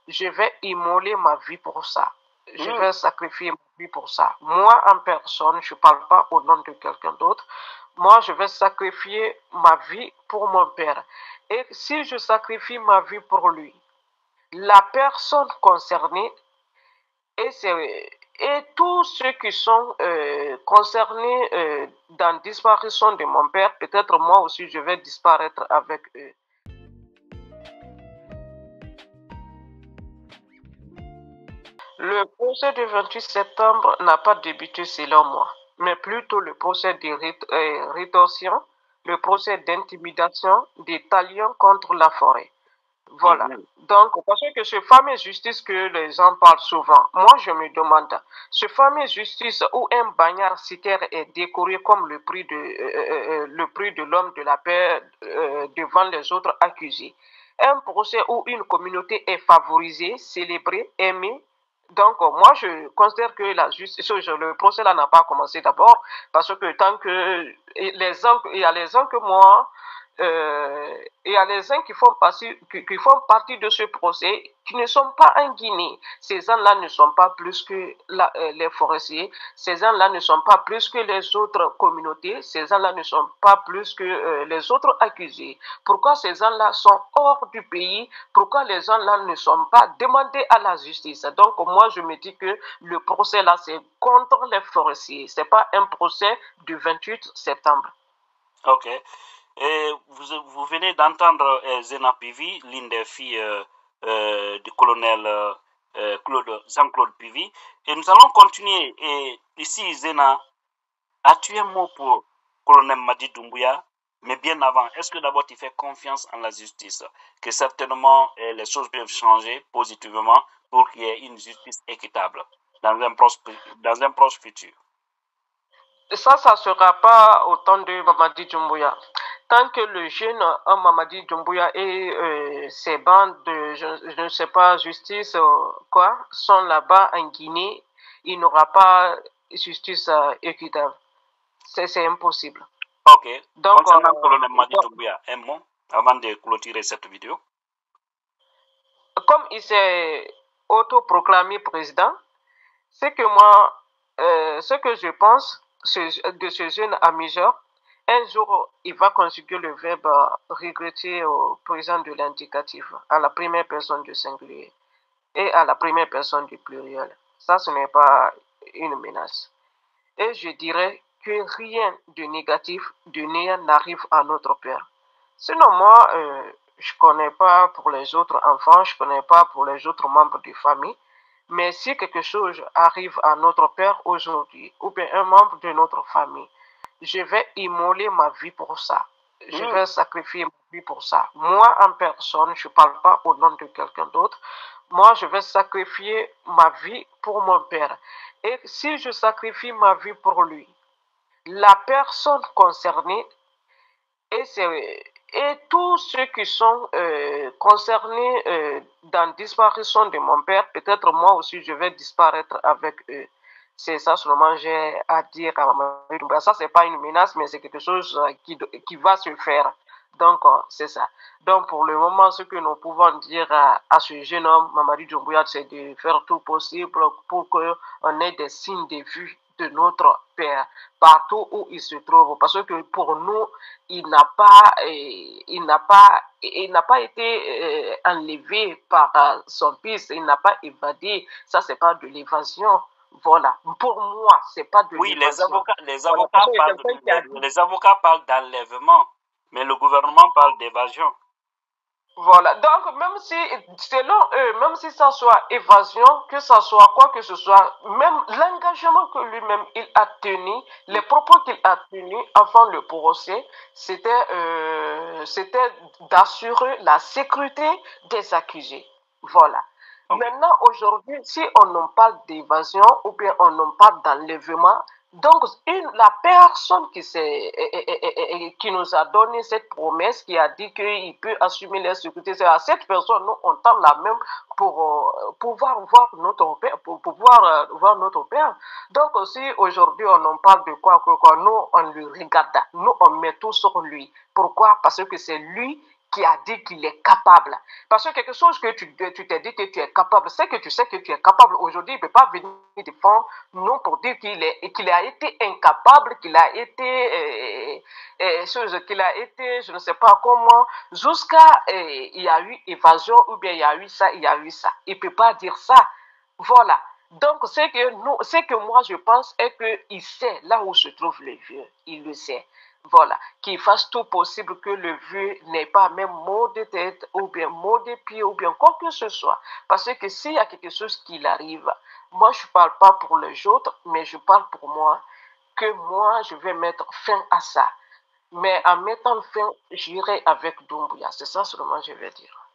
je vais immoler ma vie pour ça. Je vais sacrifier ma vie pour ça. Moi, en personne, je ne parle pas au nom de quelqu'un d'autre. Moi, je vais sacrifier ma vie pour mon père. Et si je sacrifie ma vie pour lui, la personne concernée et tous ceux qui sont concernés dans la disparition de mon père, peut-être moi aussi je vais disparaître avec eux. Le procès du 28 septembre n'a pas débuté selon moi, mais plutôt le procès de rétorsion, le procès d'intimidation des talions contre la forêt. Voilà. Donc, parce que ce fameux justice que les gens parlent souvent, moi je me demande, ce fameux justice où un bagnard citaire est décoré comme le prix de l'homme de la paix devant les autres accusés, un procès où une communauté est favorisée, célébrée, aimée. Donc, moi, je considère que la justice, le procès là n'a pas commencé d'abord, parce que tant que il y a les gens que moi, il y a les uns qui font partie de ce procès qui ne sont pas en Guinée. Ces gens-là ne sont pas plus que les forestiers. Ces gens-là ne sont pas plus que les autres communautés. Ces gens-là ne sont pas plus que les autres accusés. Pourquoi ces gens-là sont hors du pays? Pourquoi les gens-là ne sont pas demandés à la justice? Donc, moi, je me dis que le procès-là, c'est contre les forestiers. Ce n'est pas un procès du 28 septembre. Ok. Et vous venez d'entendre Zena Pivi, l'une des filles du colonel Jean-Claude Pivi. Et nous allons continuer. Et ici, Zena, as-tu un mot pour colonel Madi Doumbouya? Mais bien avant, est-ce que d'abord tu fais confiance en la justice? Que certainement les choses peuvent changer positivement pour qu'il y ait une justice équitable dans un proche futur? Ça ne sera pas au temps de Mamadi Doumbouya. Tant que le jeune Mamadi Doumbouya et ses bandes de, je ne sais pas, justice, sont là-bas en Guinée, il n'y aura pas justice équitable. C'est impossible. Ok. Donc, concernant le colonel Madi Doumbouya, un mot avant de clôturer cette vidéo. Comme il s'est autoproclamé président, c'est que moi, ce que je pense de ce jeune amuseur, un jour, il va conjuguer le verbe regretter au présent de l'indicatif, à la première personne du singulier et à la première personne du pluriel. Ça, ce n'est pas une menace. Et je dirais que rien de négatif, de néant n'arrive à notre père. Sinon, moi, je ne connais pas pour les autres enfants, je ne connais pas pour les autres membres de famille. Mais si quelque chose arrive à notre père aujourd'hui, ou bien un membre de notre famille, je vais immoler ma vie pour ça. Je vais sacrifier ma vie pour ça. Moi, en personne, je ne parle pas au nom de quelqu'un d'autre. Moi, je vais sacrifier ma vie pour mon père. Et si je sacrifie ma vie pour lui, la personne concernée et tous ceux qui sont concernés dans la disparition de mon père, peut-être moi aussi je vais disparaître avec eux. C'est ça seulement j'ai à dire à Mamadou. Ça, c'est pas une menace, mais c'est quelque chose qui va se faire. Donc, c'est ça. Donc, pour le moment, ce que nous pouvons dire à ce jeune homme, Mamadi Doumbouya, c'est de faire tout possible pour qu'on ait des signes de vue de notre père partout où il se trouve. Parce que pour nous, il n'a pas été enlevé par son fils, il n'a pas évadé. Ça, c'est pas de l'évasion. Voilà. Pour moi, c'est pas de l'évasion. Les avocats parlent d'enlèvement, mais le gouvernement parle d'évasion. Voilà. Donc, même si, selon eux, même si ça soit évasion, que ça soit quoi que ce soit, même l'engagement que lui-même il a tenu, les propos qu'il a tenus avant le procès, c'était d'assurer la sécurité des accusés. Voilà. Maintenant, aujourd'hui, si on en parle d'évasion ou bien on en parle d'enlèvement, donc la personne qui nous a donné cette promesse, qui a dit qu'il peut assumer la sécurité, c'est à cette personne, nous, on tend la même pour pouvoir voir notre père, voir notre père. Donc aussi, aujourd'hui, on en parle de quoi, nous, on le regarde, nous, on met tout sur lui. Pourquoi? Parce que c'est lui qui a dit qu'il est capable. Parce que quelque chose que tu t'es dit que tu es capable, c'est que tu sais que tu es capable. Aujourd'hui, il ne peut pas venir défendre, non, pour dire qu'il a été incapable, qu'il a été, qu'il a été, je ne sais pas comment, jusqu'à, il y a eu évasion, ou bien il y a eu ça, il y a eu ça. Il ne peut pas dire ça. Voilà. Donc, ce que moi je pense est qu'il sait là où se trouve le vieux. Il le sait. Voilà. Qu'il fasse tout possible que le vieux n'ait pas même mot de tête, ou bien mot de pied, ou bien quoi que ce soit. Parce que s'il y a quelque chose qui arrive, moi je ne parle pas pour les autres, mais je parle pour moi, que moi je vais mettre fin à ça. Mais en mettant fin, j'irai avec Doumbouya. C'est ça seulement que je vais dire.